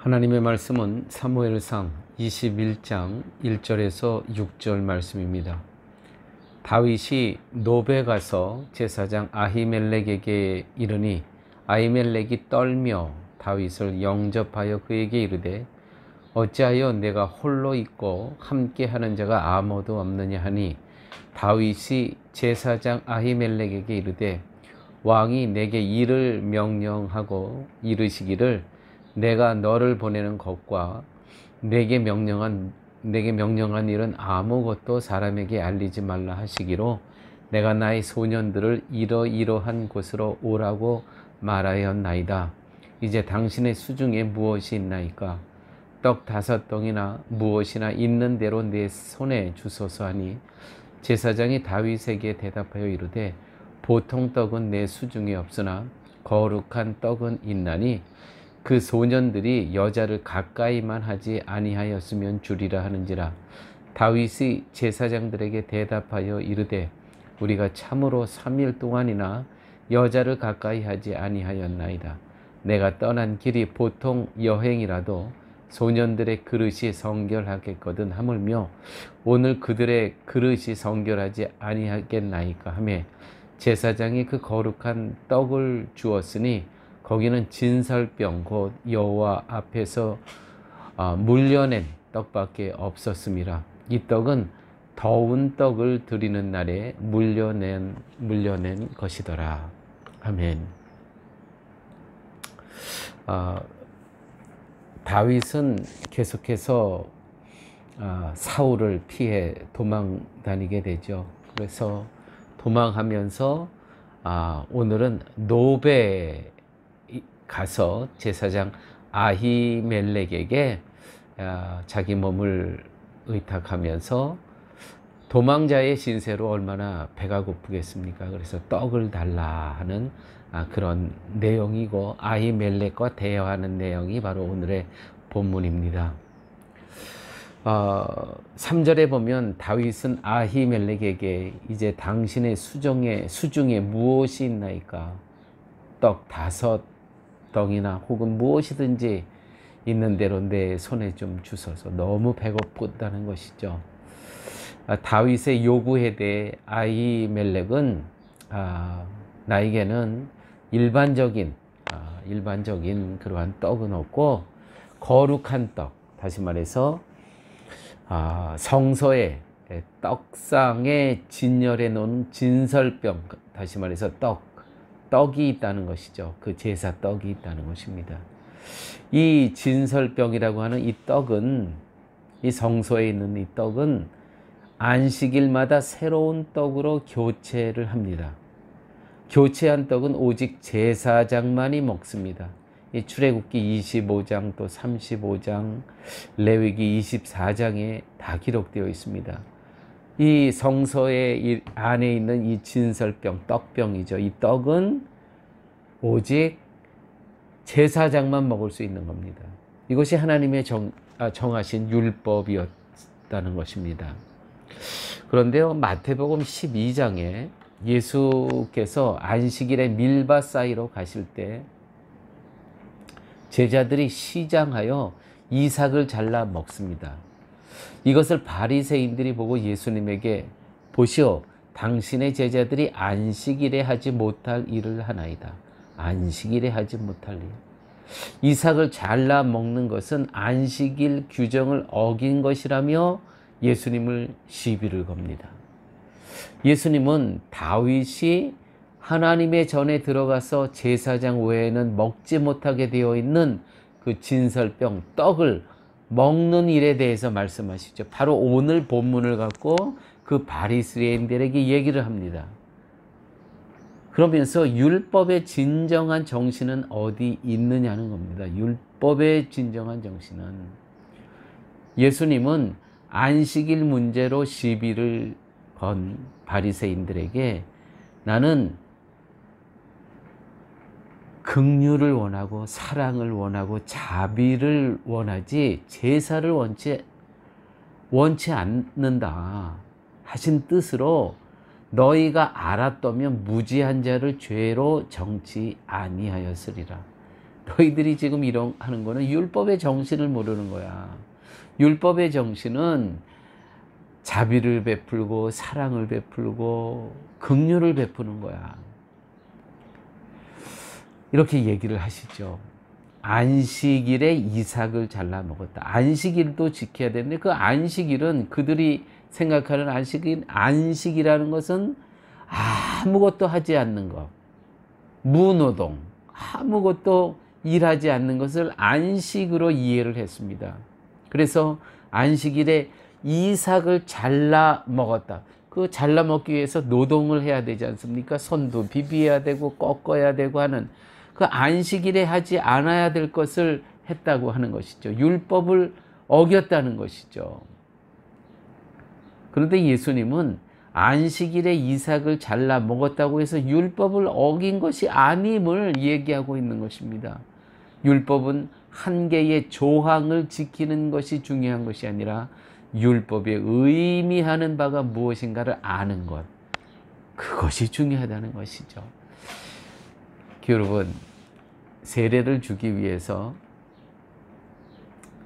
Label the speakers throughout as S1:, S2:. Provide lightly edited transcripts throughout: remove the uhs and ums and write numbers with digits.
S1: 하나님의 말씀은 사무엘상 21장 1절에서 6절 말씀입니다. 다윗이 노베 가서 제사장 아히멜렉에게 이르니 아히멜렉이 떨며 다윗을 영접하여 그에게 이르되 어찌하여 내가 홀로 있고 함께하는 자가 아무도 없느냐 하니 다윗이 제사장 아히멜렉에게 이르되 왕이 내게 이를 명령하고 이르시기를 내가 너를 보내는 것과 내게 명령한 일은 아무것도 사람에게 알리지 말라 하시기로 내가 나의 소년들을 이러이러한 곳으로 오라고 말하였나이다. 이제 당신의 수중에 무엇이 있나이까? 떡 5덩이나 무엇이나 있는 대로 내 손에 주소서 하니 제사장이 다윗에게 대답하여 이르되 보통 떡은 내 수중에 없으나 거룩한 떡은 있나니 그 소년들이 여자를 가까이만 하지 아니하였으면 주리라 하는지라. 다윗이 제사장들에게 대답하여 이르되 우리가 참으로 3일 동안이나 여자를 가까이 하지 아니하였나이다. 내가 떠난 길이 보통 여행이라도 소년들의 그릇이 성결하겠거든 하물며 오늘 그들의 그릇이 성결하지 아니하겠나이까 하매 제사장이 그 거룩한 떡을 주었으니 거기는 진설병 곧 여호와 앞에서 물려낸 떡밖에 없었음이라. 이 떡은 더운 떡을 드리는 날에 물려낸 것이더라. 아멘. 다윗은 계속해서 사울을 피해 도망 다니게 되죠. 그래서 도망하면서 오늘은 노베 가서 제사장 아히멜렉에게 자기 몸을 의탁하면서 도망자의 신세로 얼마나 배가 고프겠습니까? 그래서 떡을 달라 하는 그런 내용이고 아히멜렉과 대화하는 내용이 바로 오늘의 본문입니다. 3절에 보면 다윗은 아히멜렉에게 이제 당신의 수중에 무엇이 있나이까? 떡 5덩이나 혹은 무엇이든지 있는 대로 내 손에 좀 주소서. 너무 배고프다는 것이죠. 다윗의 요구에 대해 아히멜렉은 나에게는 일반적인 그러한 떡은 없고 거룩한 떡, 다시 말해서 성소에 떡상에 진열해 놓은 진설병, 다시 말해서 떡이 있다는 것이죠. 그 제사 떡이 있다는 것입니다. 이 진설병이라고 하는 이 떡은, 이 성소에 있는 이 떡은 안식일마다 새로운 떡으로 교체를 합니다. 교체한 떡은 오직 제사장만이 먹습니다. 이 출애굽기 25장 또 35장 레위기 24장에 다 기록되어 있습니다. 이 성소의 안에 있는 이 진설병, 떡병이죠. 이 떡은 오직 제사장만 먹을 수 있는 겁니다. 이것이 하나님의 정하신 율법이었다는 것입니다. 그런데요, 마태복음 12장에 예수께서 안식일에 밀밭 사이로 가실 때 제자들이 시장하여 이삭을 잘라 먹습니다. 이것을 바리새인들이 보고 예수님에게 보시오, 당신의 제자들이 안식일에 하지 못할 일을 하나이다. 안식일에 하지 못할 일. 이삭을 잘라 먹는 것은 안식일 규정을 어긴 것이라며 예수님을 시비를 겁니다. 예수님은 다윗이 하나님의 전에 들어가서 제사장 외에는 먹지 못하게 되어 있는 그 진설병 떡을 먹는 일에 대해서 말씀하시죠. 바로 오늘 본문을 갖고 그 바리새인들에게 얘기를 합니다. 그러면서 율법의 진정한 정신은 어디 있느냐는 겁니다. 율법의 진정한 정신은, 예수님은 안식일 문제로 시비를 건 바리새인들에게 나는 긍휼을 원하고 사랑을 원하고 자비를 원하지 제사를 원치 않는다 하신 뜻으로 너희가 알았다면 무지한 자를 죄로 정치 아니하였으리라. 너희들이 지금 이런 하는 거는 율법의 정신을 모르는 거야. 율법의 정신은 자비를 베풀고 사랑을 베풀고 긍휼을 베푸는 거야. 이렇게 얘기를 하시죠. 안식일에 이삭을 잘라 먹었다. 안식일도 지켜야 되는데 그 안식일은 그들이 생각하는 안식이라는 것은 아무것도 하지 않는 것, 무노동, 아무것도 일하지 않는 것을 안식으로 이해를 했습니다. 그래서 안식일에 이삭을 잘라 먹었다. 그 잘라 먹기 위해서 노동을 해야 되지 않습니까? 손도 비벼야 되고 꺾어야 되고 하는 그 안식일에 하지 않아야 될 것을 했다고 하는 것이죠. 율법을 어겼다는 것이죠. 그런데 예수님은 안식일에 이삭을 잘라 먹었다고 해서 율법을 어긴 것이 아님을 얘기하고 있는 것입니다. 율법은 한 개의 조항을 지키는 것이 중요한 것이 아니라 율법의 의미하는 바가 무엇인가를 아는 것, 그것이 중요하다는 것이죠. 여러분, 세례를 주기 위해서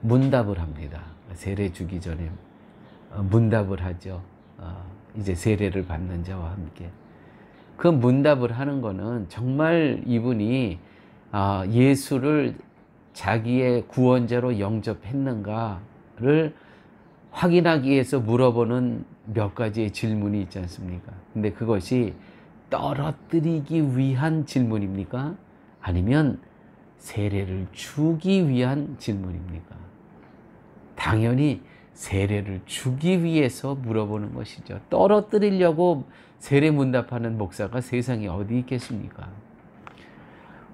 S1: 문답을 합니다. 세례 주기 전에 문답을 하죠. 이제 세례를 받는 자와 함께. 그 문답을 하는 거는 정말 이분이 예수를 자기의 구원자로 영접했는가를 확인하기 위해서 물어보는 몇 가지의 질문이 있지 않습니까? 근데 그것이 떨어뜨리기 위한 질문입니까? 아니면 세례를 주기 위한 질문입니까? 당연히 세례를 주기 위해서 물어보는 것이죠. 떨어뜨리려고 세례 문답하는 목사가 세상에 어디 있겠습니까?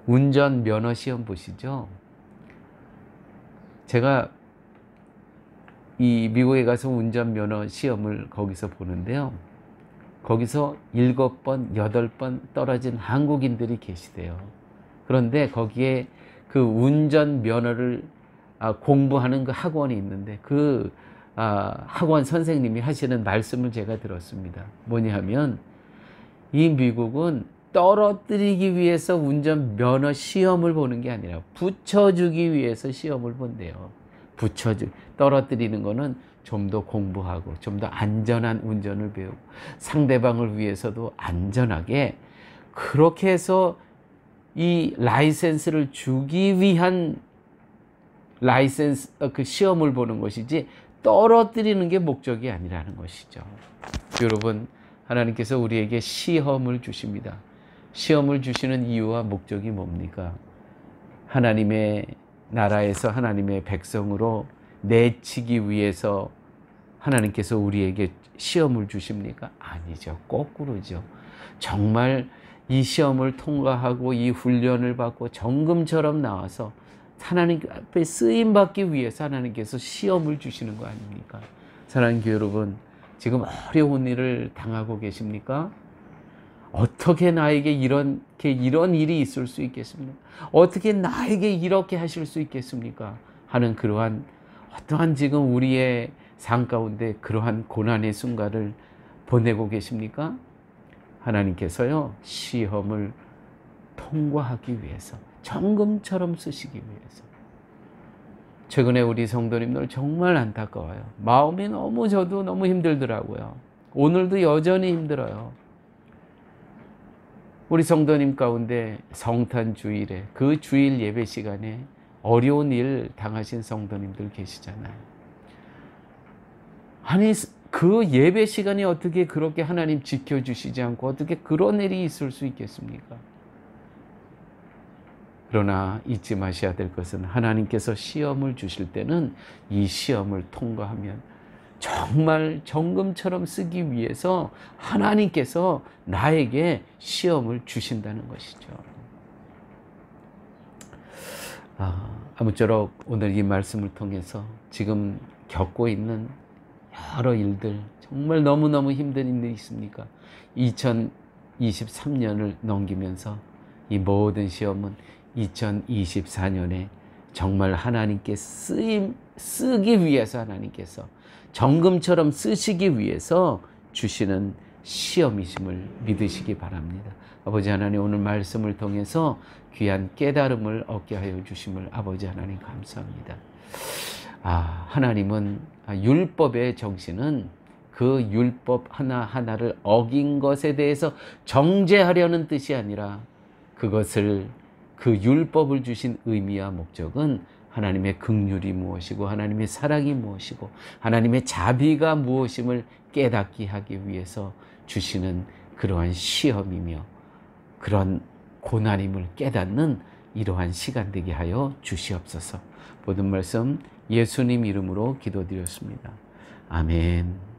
S1: 운전 면허 시험 보시죠. 제가 이 미국에 가서 운전 면허 시험을 거기서 보는데요. 거기서 7번, 8번 떨어진 한국인들이 계시대요. 그런데 거기에 그 운전 면허를 공부하는 그 학원이 있는데 그 학원 선생님이 하시는 말씀을 제가 들었습니다. 뭐냐 하면 이 미국은 떨어뜨리기 위해서 운전 면허 시험을 보는 게 아니라 붙여주기 위해서 시험을 본대요. 떨어뜨리는 거는 좀 더 공부하고 좀 더 안전한 운전을 배우고 상대방을 위해서도 안전하게 그렇게 해서 이 라이센스를 주기 위한 그 시험을 보는 것이지 떨어뜨리는 게 목적이 아니라는 것이죠. 여러분, 하나님께서 우리에게 시험을 주십니다. 시험을 주시는 이유와 목적이 뭡니까? 하나님의 나라에서 하나님의 백성으로 내치기 위해서 하나님께서 우리에게 시험을 주십니까? 아니죠. 거꾸로죠. 정말 이 시험을 통과하고 이 훈련을 받고 정금처럼 나와서 하나님 앞에 쓰임받기 위해서 하나님께서 시험을 주시는 거 아닙니까? 사랑하는 교회 여러분, 지금 어려운 일을 당하고 계십니까? 어떻게 나에게 이런 일이 있을 수 있겠습니까? 어떻게 나에게 이렇게 하실 수 있겠습니까? 하는 그러한 어떠한 지금 우리의 삶 가운데 그러한 고난의 순간을 보내고 계십니까? 하나님께서요, 시험을 통과하기 위해서, 정금처럼 쓰시기 위해서. 최근에 우리 성도님들 정말 안타까워요. 마음이 저도 너무 힘들더라고요. 오늘도 여전히 힘들어요. 우리 성도님 가운데 성탄 주일에 그 주일 예배 시간에 어려운 일 당하신 성도님들 계시잖아요. 아니, 그 예배 시간이 어떻게 그렇게 하나님 지켜주시지 않고 어떻게 그런 일이 있을 수 있겠습니까? 그러나 잊지 마셔야 될 것은 하나님께서 시험을 주실 때는 이 시험을 통과하면 정말 정금처럼 쓰기 위해서 하나님께서 나에게 시험을 주신다는 것이죠. 아무쪼록 오늘 이 말씀을 통해서 지금 겪고 있는 여러 일들, 정말 너무너무 힘든 일들이 있습니까? 2023년을 넘기면서 이 모든 시험은 2024년에 정말 하나님께 쓰기 위해서 하나님께서 정금처럼 쓰시기 위해서 주시는 시험이심을 믿으시기 바랍니다. 아버지 하나님, 오늘 말씀을 통해서 귀한 깨달음을 얻게 하여 주심을 아버지 하나님 감사합니다. 하나님은 율법의 정신은 그 율법 하나하나를 어긴 것에 대해서 정죄하려는 뜻이 아니라 그것을, 그 율법을 주신 의미와 목적은 하나님의 긍휼이 무엇이고 하나님의 사랑이 무엇이고 하나님의 자비가 무엇임을 깨닫게 하기 위해서 주시는 그러한 시험이며 그런 고난임을 깨닫는 이러한 시간 되게 하여 주시옵소서. 모든 말씀 예수님 이름으로 기도드렸습니다. 아멘.